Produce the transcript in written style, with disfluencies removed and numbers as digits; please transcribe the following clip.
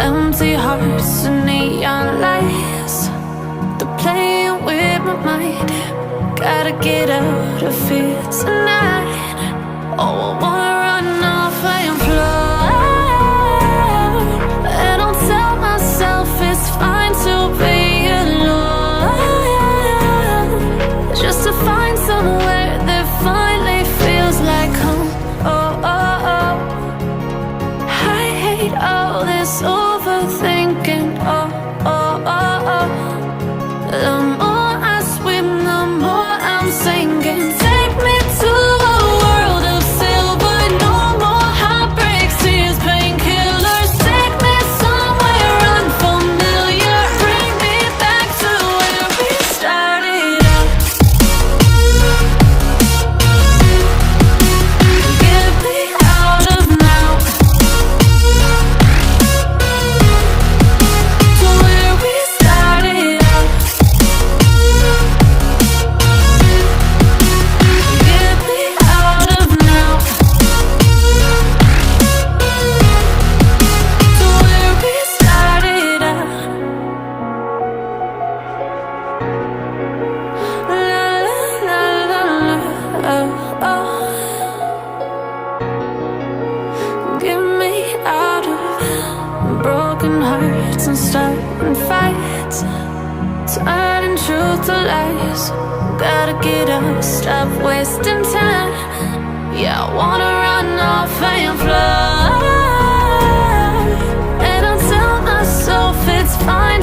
Empty hearts and neon lights, they're playing with my mind. Gotta get out of here tonight. Oh, I wanna run off and fly. And I'll tell myself it's fine to be alone, just to find somewhere that finally feels like home. Oh, oh, oh. I hate all this overthinking. Oh, oh, oh, oh. The more I swim, the more I'm sinking. Take me to a world of silver, no more heartbreaks, tears, painkillers. Take me somewhere unfamiliar, bring me back to where we started out. Get me out of now, to where we started out. Get me out of now, to where we started out. La la la la la, oh, oh. Get me out of broken hearts and starting fights, turning truth to lies. Gotta get up, stop wasting time. Yeah, I wanna run off and fly. And I'll tell myself it's fine